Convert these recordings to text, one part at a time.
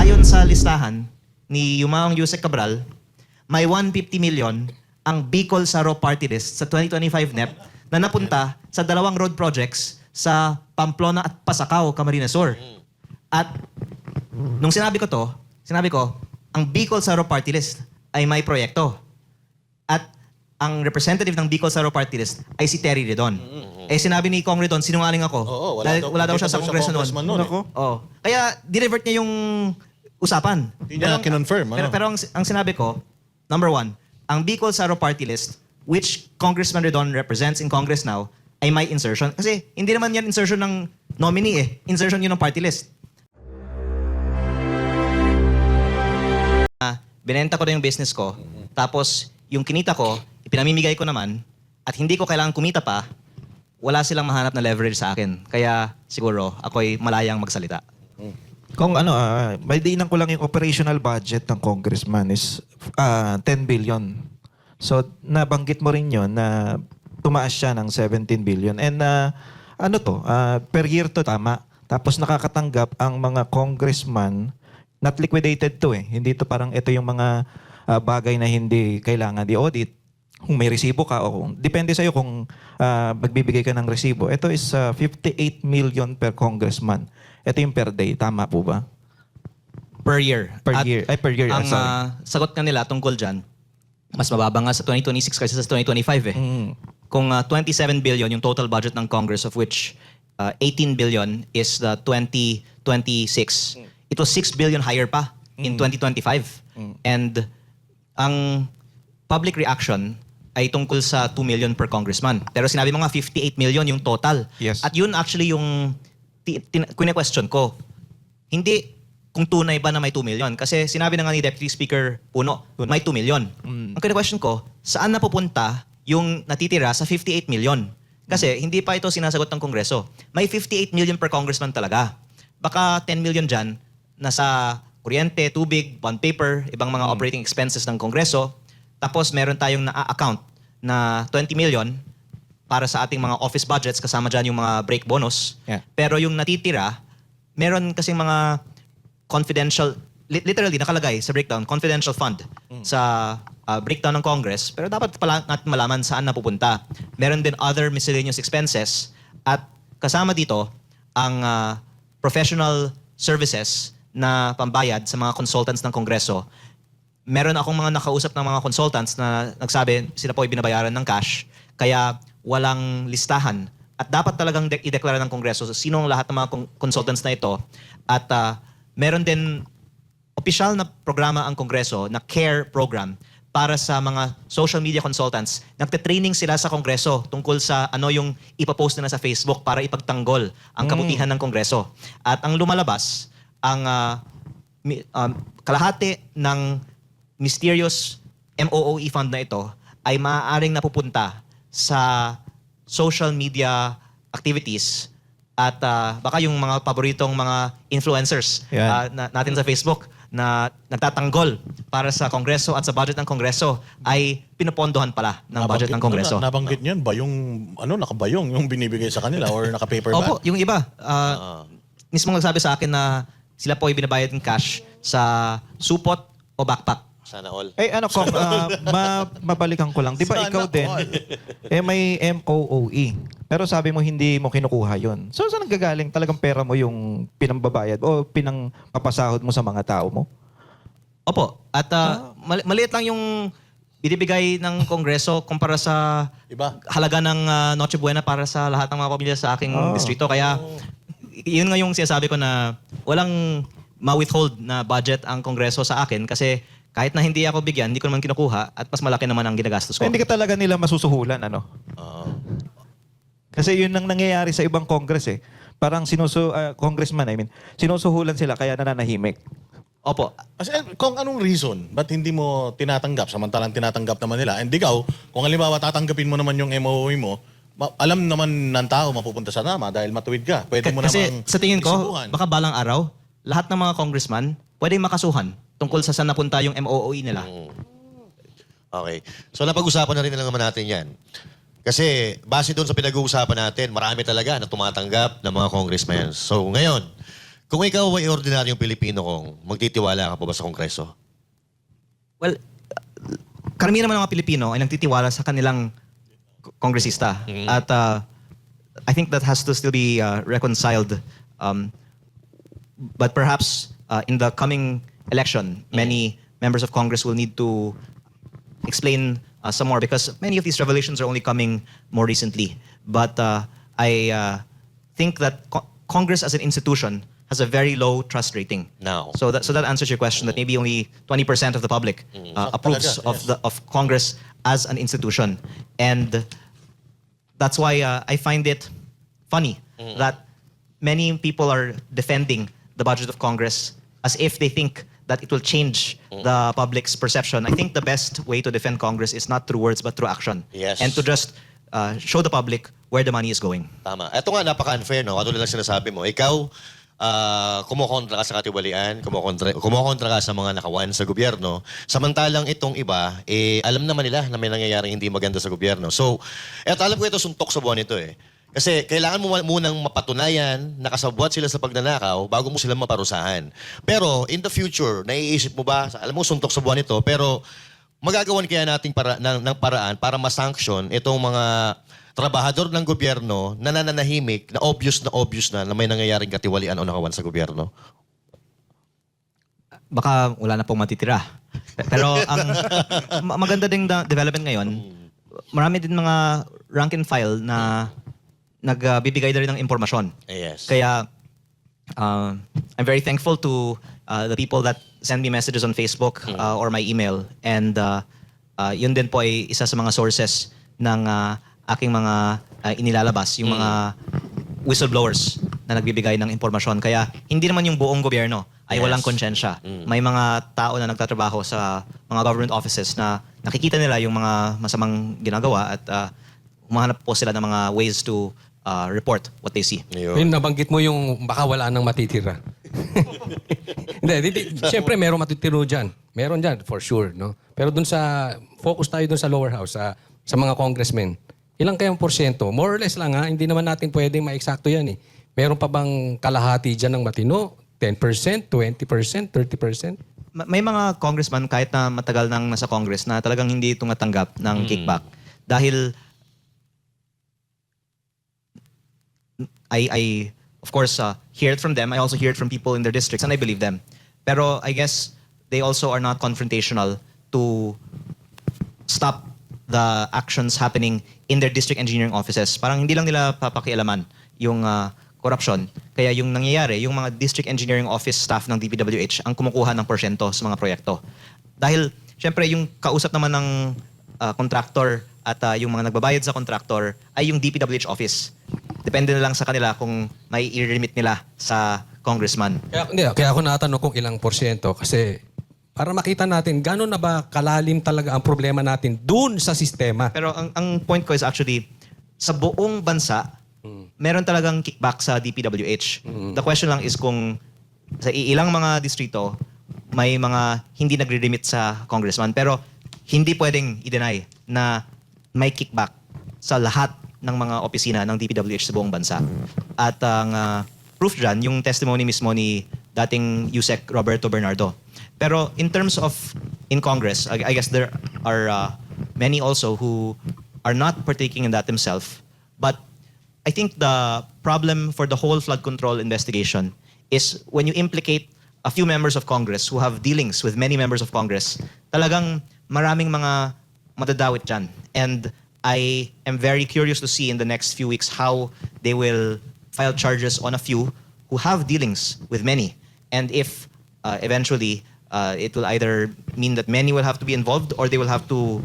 ayon sa listahan ni Yumaong Yusek Cabral, may 150 million ang Bicol Saro Party List sa 2025 NEP na napunta sa dalawang road projects sa Pamplona at Pasacao, Camarines Sur. At nung sinabi ko, ang Bicol Saro Party List ay may proyekto. At ang representative ng Bicol Saro Party List ay si Terry Redon. Eh sinabi ni Kong Redon, sinungaling ako. Oo, Dahil wala daw siya sa kongreso noon. Nako. Oh. Kaya dinivert niya yung usapan. Hindi niya kinonfirm. Pero ang sinabi ko, number one, ang Bicol Saro Party List, which Congressman Redon represents in Congress now, ay may insertion. Kasi hindi naman yan insertion ng nominee eh. Insertion yun ng party list. Binenta ko na yung business ko. Tapos, yung kinita ko, ipinamimigay ko naman, at hindi ko kailangan kumita pa, wala silang mahanap na leverage sa akin. Kaya siguro, ako'y malayang magsalita. Kung may diinan ko lang yung operational budget ng congressman is 10 billion. So, nabanggit mo rin yun na tumaas siya ng 17 billion. And per year to tama. Tapos nakakatanggap ang mga congressman, not liquidated to eh. Hindi to parang ito yung mga bagay na hindi kailangan di-audit. Kung may resibo ka o kung, depende sa'yo kung magbibigay ka ng resibo. Ito is 58 million per congressman. Ito yung per day. Tama po ba? Per year. Per At year. Ay, per year. Ang sagot nga nila tungkol dyan, mas mababa nga sa 2026 kaysa sa 2025 eh. Kung 27 billion yung total budget ng Congress, of which 18 billion is the 2026. It was 6 billion higher pa in 2025. And ang public reaction ay tungkol sa 2 million per congressman. Pero sinabi mo nga 58 million yung total. Yes. At yun actually yung question ko. Hindi kung tunay ba na may 2 million. Kasi sinabi na nga ni Deputy Speaker Puno, may 2 million. Ang question ko, saan napupunta yung natitira sa 58 million? Kasi hindi pa ito sinasagot ng Kongreso. May 58 million per congressman talaga. Baka 10 million dyan nasa kuryente, tubig, bond paper, ibang mga operating expenses ng Kongreso. Tapos meron tayong na-account na 20 million para sa ating mga office budgets, kasama dyan yung mga break bonus. Yeah. Pero yung natitira, meron kasing mga confidential, literally nakalagay sa breakdown, confidential fund sa breakdown ng Congress. Pero dapat pala natin malaman saan napupunta. Meron din other miscellaneous expenses at kasama dito ang professional services na pambayad sa mga consultants ng Kongreso. Meron akong mga nakausap ng mga consultants na nagsabi sila po ay binabayaran ng cash, kaya walang listahan. At dapat talagang i-deklara ng Kongreso sino ang lahat ng mga consultants na ito. At meron din opisyal na programa ang Kongreso na CARE program para sa mga social media consultants. Nagte-training sila sa Kongreso tungkol sa ano yung ipapost nila sa Facebook para ipagtanggol ang kabutihan ng Kongreso. At ang lumalabas, ang kalahati ng mysterious MOOE fund na ito ay maaaring napupunta sa social media activities at baka yung mga paboritong mga influencers natin sa Facebook na nagtatanggol para sa Kongreso at sa budget ng Kongreso ay pinupondohan pala ng budget ng Kongreso. Nabanggit niyan ba yung nakabayong yung binibigay sa kanila or naka-paper bag? Opo, yung iba. Mismo nagsabi sa akin na sila po ay binabayad ng cash sa supot o backpack. Sana all. Kong, mabalikan ko lang. Di ba Sana ikaw din, all. may MOOE. Pero sabi mo hindi mo kinukuha yun. So saan nanggagaling talagang pera mo yung pinambabayad o pinangpapasahod mo sa mga tao mo? Opo. At maliit lang yung binibigay ng Kongreso kumpara sa Iba. halaga ng Noche Buena para sa lahat ng mga pamilya sa aking distrito. Kaya yun nga yung sinasabi ko na walang ma-withhold na budget ang Kongreso sa akin kasi kahit na hindi ako bigyan, hindi ko naman kinukuha at mas malaki naman ang ginagastos ko. Hindi ka talaga nila masusuhulan, ano? Kasi yun ang nangyayari sa ibang Congress eh. Parang congressman, sinusuhulan sila kaya nananahimik. Opo. Kasi kung anong reason, ba't hindi mo tinatanggap samantalang tinatanggap naman nila? And ikaw, kung halimbawa tatanggapin mo naman yung MOE mo, alam naman ng tao mapupunta sa nama dahil matuwid ka. Pwede mo Kasi namang sa tingin ko, isubukan. baka balang araw, lahat ng mga congressman pwedeng makasuhan tungkol sa saan napunta yung MOOE nila. Okay. So napag-usapan na rin naman natin yan. Kasi base doon sa pinag-uusapan natin, marami talaga na tumatanggap ng mga congressmen. So ngayon, Kung ikaw ay ordinaryong Pilipino kong, magtitiwala ka pa ba sa Kongreso? Well, karamihan naman ng mga Pilipino ay nagtitiwala sa kanilang kongresista. At I think that has to still be reconciled. But perhaps in the coming election, many members of Congress will need to explain some more because many of these revelations are only coming more recently. But I think that Congress as an institution has a very low trust rating. Now. So that answers your question that maybe only 20% of the public approves Talaga, of Congress as an institution. And that's why I find it funny that many people are defending the budget of Congress as if they think that it will change the public's perception. I think the best way to defend Congress is not through words but through action. Yes. And to just show the public where the money is going. Tama. Ito nga, napaka-unfair, no? Katulad lang sinasabi mo. Ikaw, kumukontra ka sa katiwalian, kumukontra ka sa mga nakawan sa gobyerno. Samantalang itong iba, alam naman nila na may nangyayaring hindi maganda sa gobyerno. So, alam ko ito, suntok sa buwan ito eh. Kasi kailangan mo munang mapatunayan na kasabwat sila sa pagnanakaw bago mo sila maparusahan. Pero in the future, naiisip mo ba, alam mo suntok sa buwan ito, pero magagawan kaya nating ng paraan para ma-sanction itong mga trabahador ng gobyerno na nananahimik, na obvious na may nangyayaring katiwalian o nakawan sa gobyerno? Baka wala na pong matitira. Pero ang maganda ding development ngayon, marami din mga rank and file na nagbibigay na rin ng impormasyon. Yes. Kaya I'm very thankful to the people that send me messages on Facebook or my email. And yun din po ay isa sa mga sources ng aking mga inilalabas, yung mga whistleblowers na nagbibigay ng impormasyon. Kaya hindi naman yung buong gobyerno ay Yes. walang konsyensya. May mga tao na nagtatrabaho sa mga government offices na nakikita nila yung mga masamang ginagawa at humahanap po sila ng mga ways to report what they see. Yun, nabanggit mo yung baka wala nang matitira. Hindi. Siyempre, meron matitiro dyan. Meron dyan, for sure. No? Pero dun focus tayo dun sa lower house, sa mga congressmen. Ilang kayang porsyento? More or less lang ha, hindi naman natin pwedeng ma-eksakto yan eh. Meron pa bang kalahati dyan ng matino? 10%, 20%, 30%? May mga congressman kahit na matagal nang nasa Congress na talagang hindi tumatanggap ng kickback. Dahil I of course hear it from them. I also hear it from people in their districts and I believe them. Pero I guess they also are not confrontational to stop the actions happening in their district engineering offices. Parang hindi lang nila papakialaman yung corruption. Kaya yung nangyayari, yung mga district engineering office staff ng DPWH ang kumukuha ng porsyento sa mga proyekto. Dahil syempre yung kausap naman ng contractor at yung mga nagbabayad sa contractor ay yung DPWH office. Depende na lang sa kanila kung may i-remit nila sa congressman. Kaya ako natanong kung ilang porsyento kasi para makita natin gano'n na ba kalalim talaga ang problema natin dun sa sistema. Pero ang point ko is actually, sa buong bansa, meron talagang kickback sa DPWH. The question lang is kung sa ilang mga distrito, may mga hindi nagre-remit sa congressman. Pero hindi pwedeng i-deny na may kickback sa lahat ng mga opisina ng DPWH sa buong bansa. At ang proof dyan, yung testimony mismo ni dating Yusek Roberto Bernardo. Pero in terms of in Congress, I guess there are many also who are not partaking in that themselves. But I think the problem for the whole flood control investigation is when you implicate a few members of Congress who have dealings with many members of Congress, talagang maraming mga madadawit dyan. And I am very curious to see in the next few weeks how they will file charges on a few who have dealings with many. And if eventually it will either mean that many will have to be involved or they will have to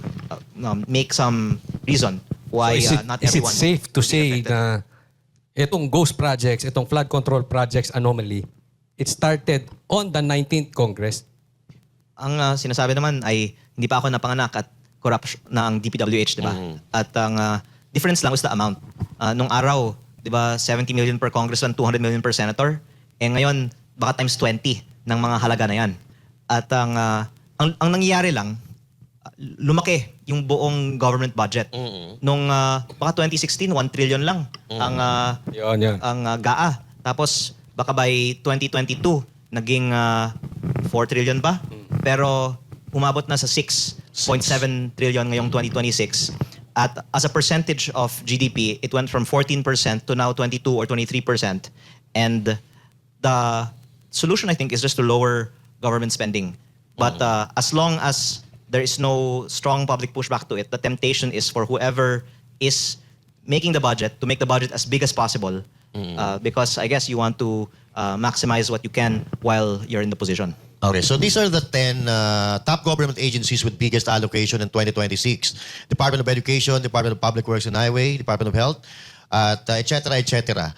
make some reason why not is it everyone safe to will be say affected. na itong ghost projects, itong flood control projects anomaly, it started on the 19th Congress? Ang sinasabi naman ay hindi pa ako napanganak at corruption na ang DPWH, di ba? At ang difference lang is the amount. Nung araw, di ba, 70 million per congressman, 200 million per senator. Eh ngayon, baka times 20 ng mga halaga na yan. At ang nangyayari lang, lumaki yung buong government budget. Nung baka 2016, 1 trillion lang ang Yan. GAA. Tapos baka by 2022, naging 4 trillion ba? Pero umabot na sa 6.7 trillion ngayong 2026. At as a percentage of GDP, it went from 14% to now 22 or 23%. And the solution, I think, is just to lower government spending. But as long as there is no strong public pushback to it, the temptation is for whoever is making the budget to make the budget as big as possible. Because I guess you want to maximize what you can while you're in the position. Okay, so these are the 10 top government agencies with biggest allocation in 2026. Department of Education, Department of Public Works and Highway, Department of Health, at et cetera, et cetera.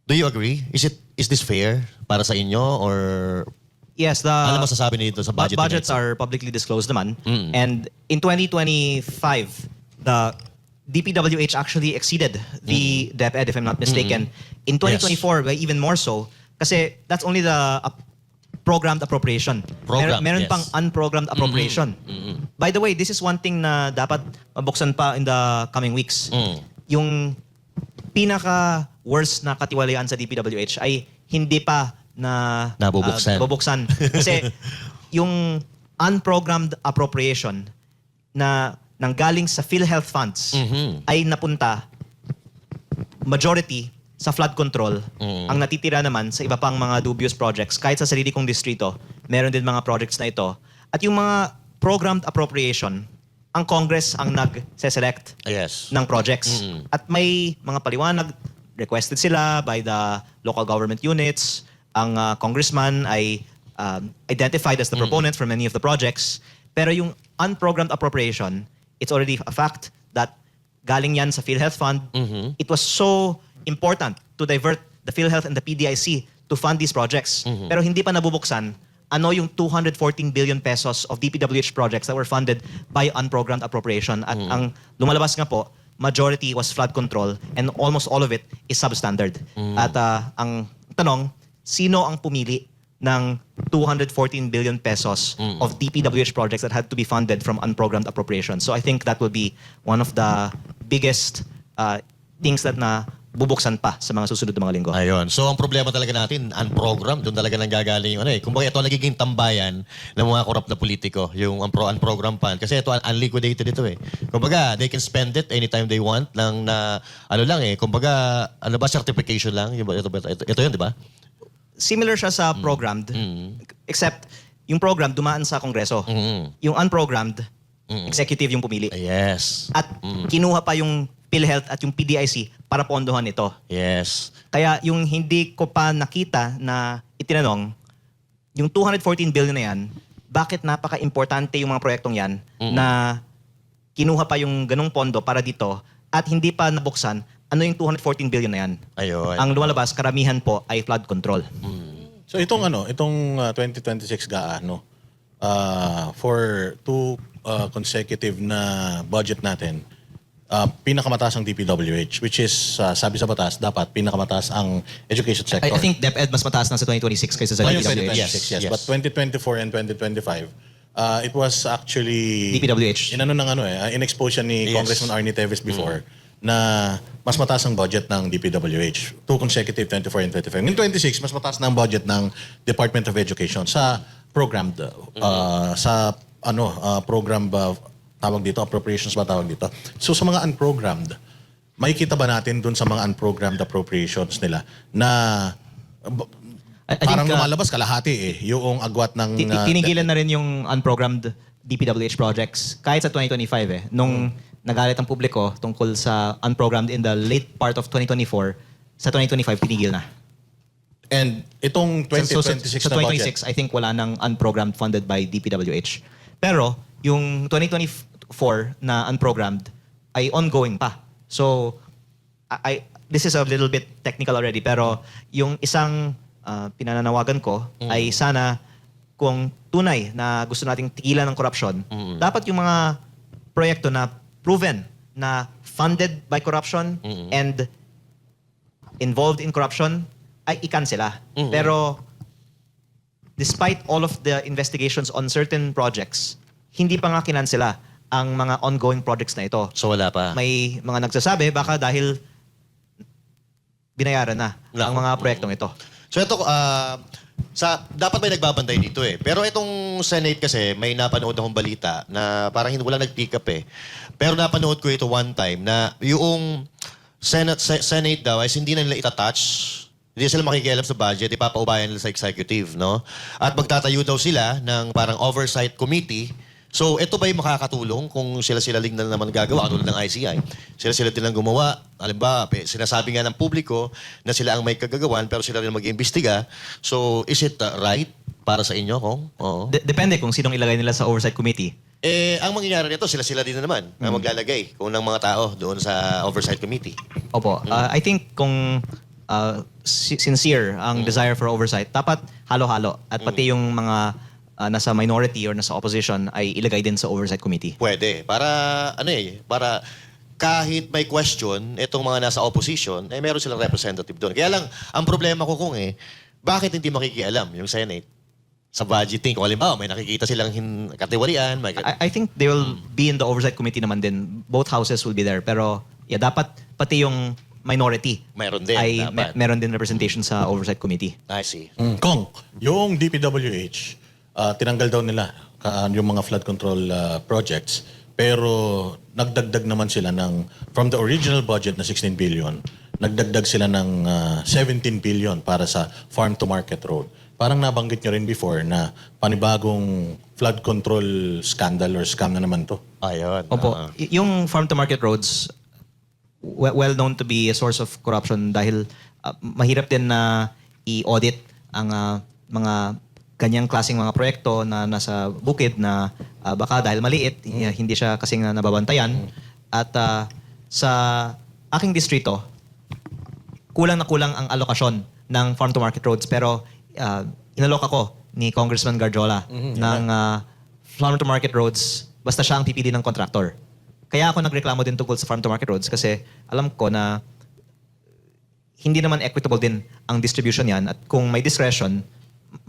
Do you agree? Is this fair para sa inyo or Yes, the ano masasabi niyo dito sa budget? budgets are publicly disclosed naman. And in 2025, the DPWH actually exceeded the DepEd, if I'm not mistaken. In 2024, by even more so, kasi that's only the programmed appropriation. Meron yes. pang unprogrammed appropriation. By the way, this is one thing na dapat mabuksan pa in the coming weeks. Yung pinaka-worst na katiwalian sa DPWH ay hindi pa na nabubuksan. Kasi yung unprogrammed appropriation na nanggaling sa PhilHealth funds ay napunta majority sa flood control. Ang natitira naman sa iba pang mga dubious projects. Kahit sa sarili kong distrito, meron din mga projects na ito. At yung mga programmed appropriation, ang Congress ang nag-select ng projects. At may mga paliwanag, requested sila by the local government units. Ang congressman ay identified as the proponent for many of the projects. Pero yung unprogrammed appropriation, it's already a fact that galing yan sa PhilHealth Fund. It was so important to divert the PhilHealth and the PDIC to fund these projects. Pero hindi pa nabubuksan ano yung 214 billion pesos of DPWH projects that were funded by unprogrammed appropriation. At ang lumalabas nga po, majority was flood control and almost all of it is substandard. At ang tanong, sino ang pumili ng 214 billion pesos of DPWH projects that had to be funded from unprogrammed appropriation? So I think that will be one of the biggest things that na bubuksan pa sa mga susunod na mga linggo. Ayun. So, ang problema talaga natin, unprogrammed, doon talaga nanggagaling yung ano eh. Kumbaga ito ang nagiging tambayan ng mga korrupt na politiko, yung unprogrammed fund. Kasi ito, unliquidated ito eh. Kumbaga, they can spend it anytime they want lang na, ano lang eh, kumbaga, ano ba, certification lang? Ito yun, di ba? Similar siya sa programmed, except yung program dumaan sa Kongreso. Yung unprogrammed, executive yung pumili. Yes. At kinuha pa yung PhilHealth at yung PDIC para pondohan ito. Yes. Kaya yung hindi ko pa nakita na itinanong, yung 214 billion na yan, bakit napaka-importante yung mga proyektong yan na kinuha pa yung ganong pondo para dito at hindi pa nabuksan, ano yung 214 billion na yan? Ayun. Ang lumalabas, karamihan po ay flood control. So itong 2026 for two consecutive na budget natin, pinakamataas ang DPWH, which is, sabi sa batas, dapat pinakamataas ang education sector. I think DepEd mas mataas na sa 2026 kaysa sa Ngayong DPWH. 2026, yes. But 2024 and 2025, it was actually DPWH. in-expose siya ni Yes. Congressman Arnie Teves before na mas mataas ang budget ng DPWH. Two consecutive 24 and 25. In 26, mas mataas na ang budget ng Department of Education sa programmed program tawag dito, appropriations ba tawag dito. So sa mga unprogrammed, makikita ba natin dun sa mga unprogrammed appropriations nila na I parang think, lumalabas kalahati yung agwat ng... Tinigilan na rin yung unprogrammed DPWH projects kahit sa 2025 nung nagalit ang publiko tungkol sa unprogrammed in the late part of 2024, sa 2025 tinigil na. And itong 2026 sa na budget, 2026, I think wala nang unprogrammed funded by DPWH. Pero yung 2024 na unprogrammed ay ongoing pa. So this is a little bit technical already, pero yung isang pinananawagan ko ay sana kung tunay na gusto nating tigilan ng korupsyon, dapat yung mga proyekto na proven na funded by corruption and involved in corruption ay ikansela. Pero despite all of the investigations on certain projects, hindi pa nga kinansela ang mga ongoing projects na ito. So wala pa. May mga nagsasabi baka dahil binayaran na ang mga proyektong ito. So ito, dapat may nagbabantay dito eh. Pero itong Senate kasi, may napanood akong balita na parang wala nag-pick up eh. Pero napanood ko ito one time na yung Senate daw ay hindi na nila itatouch. Hindi sila makikialam sa budget, ipapaubayan nila sa executive, no? At magtatayo daw sila ng parang oversight committee. So, ito ba'y makakatulong kung sila-sila lang na naman gagawa, tulad ng ICI? Sila-sila din lang gumawa. Alam ba, sinasabi nga ng publiko na sila ang may kagagawan, pero sila rin mag-iimbestiga. So, is it right para sa inyo, Kong? Oo. Depende kung sinong ilagay nila sa oversight committee. Ang mangyayari nito, sila-sila din na naman na maglalagay kung ng mga tao doon sa oversight committee. Opo. I think kung sincere ang desire for oversight, dapat halo-halo. At pati yung mga nasa minority or nasa opposition ay ilagay din sa oversight committee. Pwede. Para kahit may question, itong mga nasa opposition, meron silang representative doon. Kaya lang, ang problema ko bakit hindi makikialam yung Senate sa budgeting? Kung halimbawa, may nakikita silang katiwalian. I think they will be in the oversight committee naman din. Both houses will be there. Pero dapat pati yung minority Meron din, ay dapat. meron din representation sa oversight committee. I see. Kong, yung DPWH, tinanggal daw nila yung mga flood control projects, pero nagdagdag naman sila from the original budget na 16 billion, nagdagdag sila ng 17 billion para sa farm to market road. Parang nabanggit nyo rin before na panibagong flood control scandal or scam na naman to. Ayun. Opo. Yung farm to market roads, well known to be a source of corruption dahil mahirap din na i-audit ang mga ganyang klaseng mga proyekto na nasa bukid na baka dahil maliit, hindi siya kasing nababantayan. At sa aking distrito, kulang na kulang ang alokasyon ng farm to market roads. Pero inalok ako ni Congressman Garjola ng farm to market roads basta siya ang PPD ng contractor. Kaya ako nagreklamo din tungkol sa farm to market roads kasi alam ko na hindi naman equitable din ang distribution yan at kung may discretion,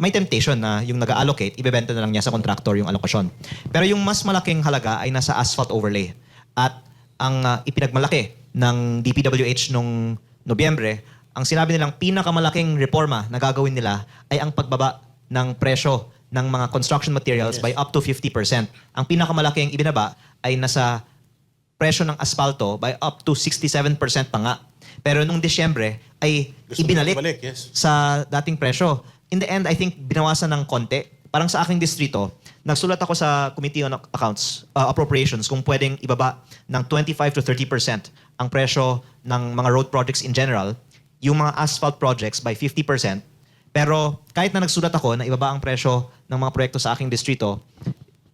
may temptation na yung nag-allocate, ibebenta na lang niya sa contractor yung alokasyon. Pero yung mas malaking halaga ay nasa asphalt overlay. At ang ipinagmalaki ng DPWH nung Nobyembre, ang sinabi nilang pinakamalaking reforma na gagawin nila ay ang pagbaba ng presyo ng mga construction materials by up to 50%. Ang pinakamalaking ibinaba ay nasa presyo ng asfalto by up to 67% pa nga. Pero nung Disyembre ay ibinalik yes. sa dating presyo. In the end, I think binawasan ng konti. Parang sa aking distrito, nagsulat ako sa Committee on Accounts, Appropriations, kung pwedeng ibaba ng 25 to 30% ang presyo ng mga road projects in general, yung mga asphalt projects by 50%. Pero kahit na nagsulat ako na ibaba ang presyo ng mga proyekto sa aking distrito,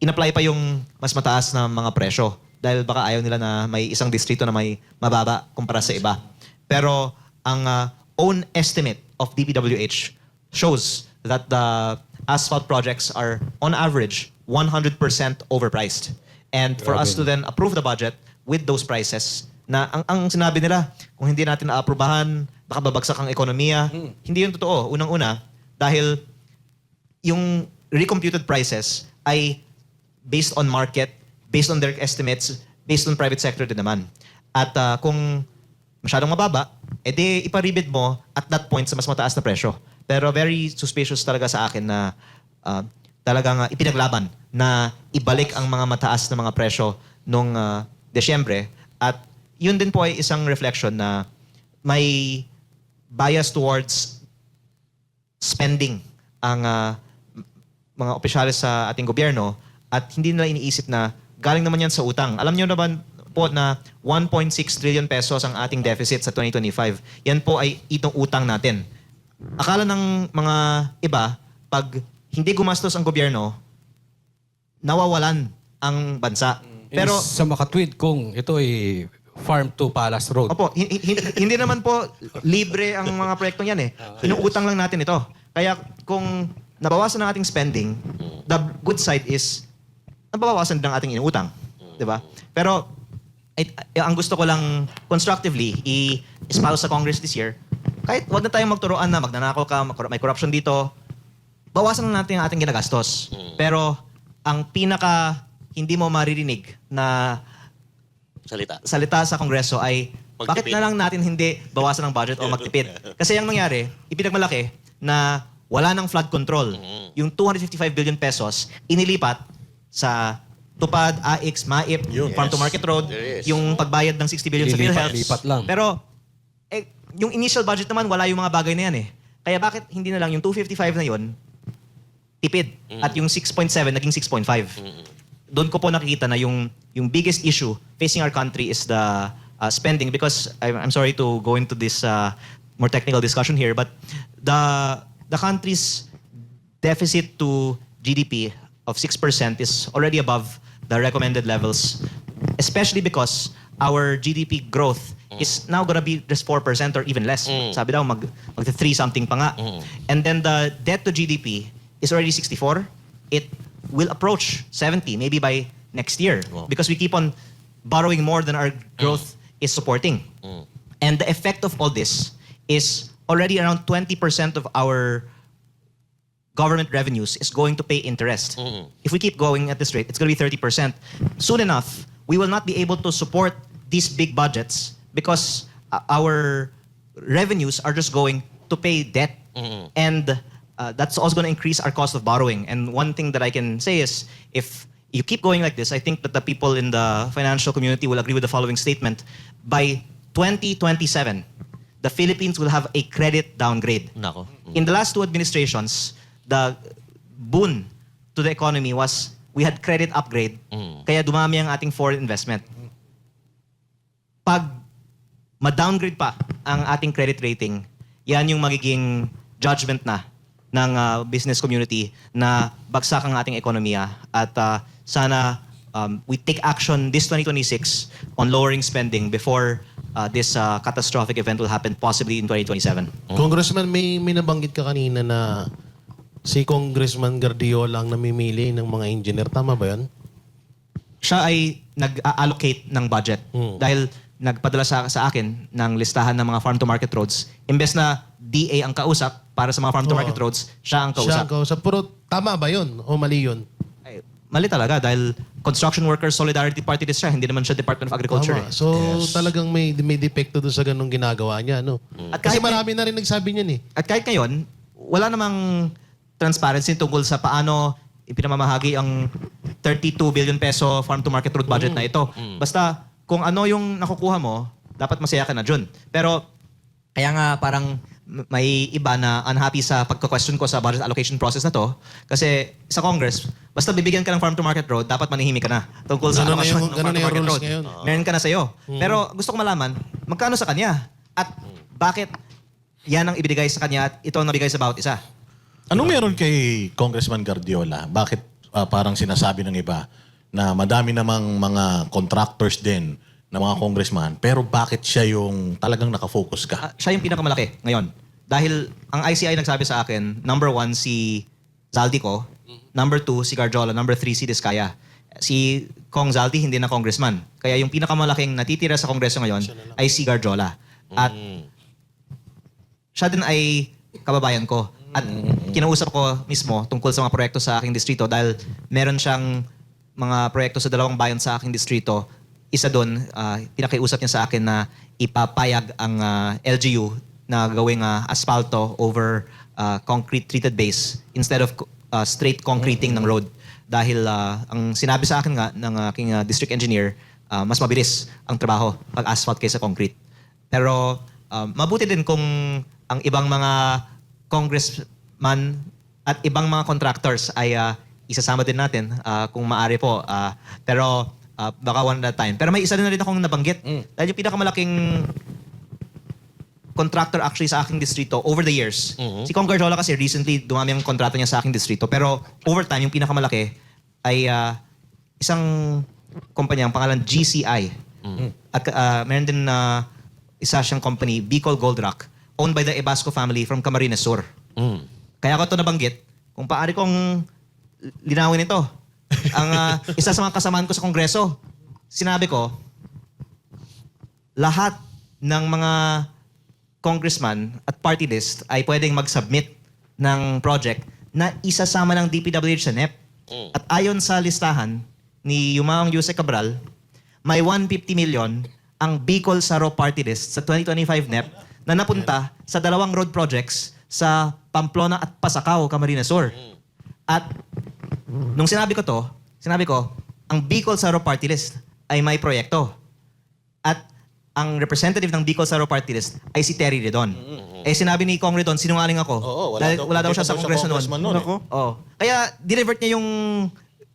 in-apply pa yung mas mataas na mga presyo dahil baka ayaw nila na may isang distrito na may mababa kumpara sa iba. Pero ang own estimate of DPWH shows that the asphalt projects are, on average, 100% overpriced. And for us to then approve the budget with those prices, na ang sinabi nila, kung hindi natin naaprubahan, baka babagsak ang ekonomiya. Hindi yun totoo. Unang-una, dahil yung recomputed prices ay based on market, based on their estimates, based on private sector din naman. At kung masyadong mababa, edi iparibid mo at that point sa mas mataas na presyo. Pero very suspicious talaga sa akin na talagang ipinaglaban na ibalik ang mga mataas na mga presyo nung Desyembre. At yun din po ay isang reflection na may bias towards spending ang mga opisyalis sa ating gobyerno at hindi nila iniisip na galing naman yan sa utang. Alam niyo naman po na 1.6 trillion pesos ang ating deficit sa 2025. Yan po ay itong utang natin. Akala ng mga iba, pag hindi gumastos ang gobyerno, nawawalan ang bansa. Pero sa makatwid kung ito ay farm to palace road. opo, hindi naman po libre ang mga proyektong yan eh. Inuutang lang natin ito. Kaya kung nabawasan ang ating spending, the good side is nabawasan din ang ating inuutang. 'Di ba? Pero ang gusto ko lang constructively i-espouse sa Congress this year, kahit wag na tayong magturoan na magnanakaw ka, may corruption dito, bawasan na natin ang ating ginagastos. Pero ang pinaka hindi mo maririnig na salita sa Kongreso ay bakit Magtipid. na lang natin hindi bawasan ang budget o magtipid? Kasi yung nangyari, ipinagmalaki, na wala ng flood control. Yung 255 billion pesos, inilipat sa Tupad, AIX, MAIP, Yun. Farm to Market Road, There is. yung pagbayad ng 60 billion sa PhilHealth. Lipat lang. Pero, yung initial budget naman, wala yung mga bagay na yan eh. Kaya bakit hindi na lang yung 255 na yun, tipid. At yung 6.7 naging 6.5. Doon ko po nakikita na yung biggest issue facing our country is the spending, because I'm sorry to go into this more technical discussion here, but the country's deficit to GDP of 6% is already above the recommended levels, especially because our GDP growth is now gonna be just 4% or even less. Sabi daw mag 3 something pa nga. And then the debt to GDP is already 64. It will approach 70 maybe by next year because we keep on borrowing more than our growth is supporting. And the effect of all this is already around 20% of our government revenues is going to pay interest. If we keep going at this rate, it's going to be 30%. Soon enough, we will not be able to support these big budgets because our revenues are just going to pay debt. And that's also going to increase our cost of borrowing. And one thing that I can say is, if you keep going like this, I think that the people in the financial community will agree with the following statement. By 2027, the Philippines will have a credit downgrade. Nako. In the last two administrations, the boon to the economy was we had credit upgrade, kaya dumami ang ating foreign investment. Pag ma-downgrade pa ang ating credit rating, yan yung magiging judgment na ng business community na bagsak ang ating ekonomiya at sana we take action this 2026 on lowering spending before this catastrophic event will happen possibly in 2027. Congressman, may nabanggit ka kanina na si Congressman Gardiola ang namimili ng mga engineer. Tama ba yun? Siya ay nag-allocate ng budget dahil nagpadala sa akin ng listahan ng mga farm-to-market roads. Imbes na DA ang kausap para sa mga farm-to-market roads, siya ang Siya kausap. ang kausap. Pero tama ba yun? O mali yun? Ay, mali talaga dahil Construction Workers Solidarity Party list siya, hindi naman siya Department of Agriculture. Tama. So talagang may depekto doon sa ganung ginagawa niya. No? At Kasi kahit- marami na rin nagsabi niyan eh. At kahit ngayon, wala namang transparency tungkol sa paano ipinamamahagi ang 32 billion peso farm-to-market road budget na ito. Basta kung ano yung nakukuha mo, dapat masaya ka na dyan. Pero kaya nga parang may iba na unhappy sa pagka-question ko sa budget allocation process na to. Kasi sa Congress, basta bibigyan ka ng farm-to-market road, dapat manihimik ka na. Tungkol sa Ganun na allocation yung- ng ganun na yung farm-to-market rules road. ngayon. Meron ka na sa'yo. Pero gusto ko malaman, magkano sa kanya? At bakit yan ang ibigay sa kanya at ito ang nabigay sa bawat isa? Anong meron kay Congressman Gardiola? Bakit parang sinasabi ng iba na madami namang mga contractors din na mga congressman, pero bakit siya yung talagang nakafocus ka? Siya yung pinakamalaki ngayon. Dahil ang ICI nagsabi sa akin, number 1 si Zaldico, number 2 si Garjola, number 3 si Diskaya. Si Kong Zaldi hindi na congressman. Kaya yung pinakamalaking natitira sa kongreso ngayon ay si Garjola. At siya din ay kababayan ko. At kinausap ko mismo tungkol sa mga proyekto sa aking distrito dahil meron siyang mga proyekto sa dalawang bayan sa aking distrito. Isa doon, pinakiusap niya sa akin na ipapayag ang LGU na gawing asfalto over concrete treated base instead of straight concreting ng road. Dahil ang sinabi sa akin nga ng aking district engineer, mas mabilis ang trabaho pag asphalt kaysa concrete. Pero mabuti din kung ang ibang mga congressman at ibang mga contractors ay isasama din natin kung maaari po. Pero baka one at a time. Pero may isa din na rin akong nabanggit. Dahil yung pinakamalaking contractor actually sa aking distrito over the years. Si Kong Garjola kasi recently dumami ang kontrata niya sa aking distrito. Pero over time, yung pinakamalaki ay isang kumpanya, ang pangalan GCI. At meron din isa siyang company, Bicol Gold Rock, owned by the Ebasco family from Camarines Sur. Kaya ko ito nabanggit, kung paari kong linawin ito. Ang isa sa mga kasamaan ko sa Kongreso, sinabi ko, lahat ng mga congressman at party list ay pwedeng mag-submit ng project na isasama ng DPWH sa NEP. At ayon sa listahan ni Yumaong Yuse Cabral, may 150 million ang Bicol Saro party list sa 2025 NEP na napunta sa dalawang road projects sa Pamplona at Pasacao, Camarines Sur. At nung sinabi ko, ang Bicol Saro Party List ay may proyekto. At ang representative ng Bicol Saro Party List ay si Terry Redon. Eh sinabi ni Kong Redon, sinungaling ako. Oo, Dahil wala daw siya sa Kongreso congressman noon. noon eh. Oh. Kaya dinivert niya yung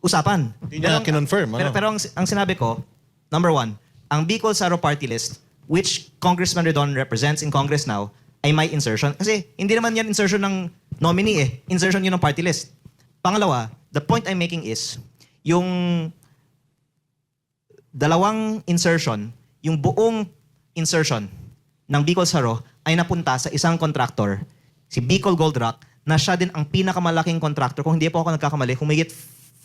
usapan. Hindi niya kinonfirm, ano? Pero ang sinabi ko, number one, ang Bicol Saro Party List, which Congressman Redon represents in Congress now, ay may insertion. Kasi hindi naman yan insertion ng nominee eh. Insertion yun ng party list. Pangalawa, the point I'm making is, yung dalawang insertion, yung buong insertion ng Bicol Saro ay napunta sa isang contractor, si Bicol Gold Rock, na siya din ang pinakamalaking contractor. Kung hindi po ako nagkakamali, humigit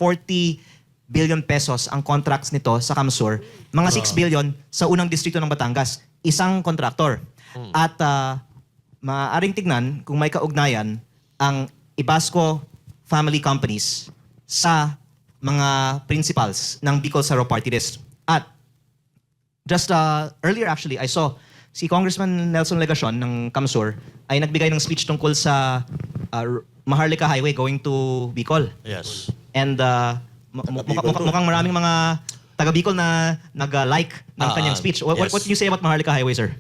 40 billion pesos ang contracts nito sa Kamsur, mga 6 billion sa unang distrito ng Batangas. Isang contractor. At maaaring tignan kung may kaugnayan ang Ibasco family companies sa mga principals ng Bicol Saro Party List. At just earlier actually, I saw si Congressman Nelson Legacion ng Kamsur ay nagbigay ng speech tungkol sa Maharlika Highway going to Bicol. Yes. And mukhang maraming mga taga Bicol na nag-like ng kanyang speech. What yes. can you say about Maharlika Highway, sir?